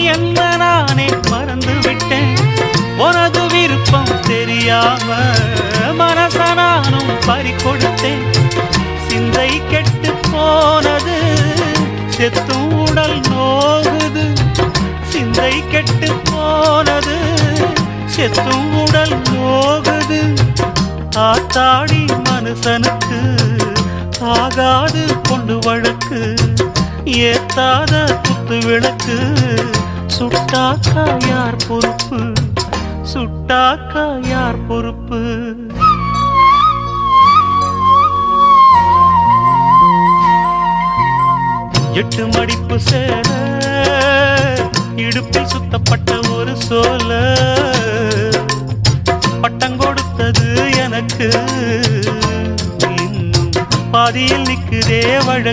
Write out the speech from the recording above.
என்ன நானே மறந்து விட்டேன். உனது விருப்பம் தெரியாம மனச நானும் பறிகொடுத்தேன். சிந்தை கெட்டு போனது, செத்தும் உடல் நோகுது. சிந்தை கெட்டு போனது, செத்தும் உடல் நோகுது. ஆத்தாடி மனுஷனுக்கு ஆகாது கொண்டு வழக்கு. ஏத்தாத குத்து விளக்கு சுட்டாக்கா யார் பொறுப்பு? சுட்டாக்கா யார் பொறுப்பு? எட்டு மடிப்பு சேல இடுப்பில் சுத்தப்பட்ட ஒரு சோல பட்டம் கொடுத்தது எனக்கு. இன்னும் பாதியில் நிற்குதே வழக்கு.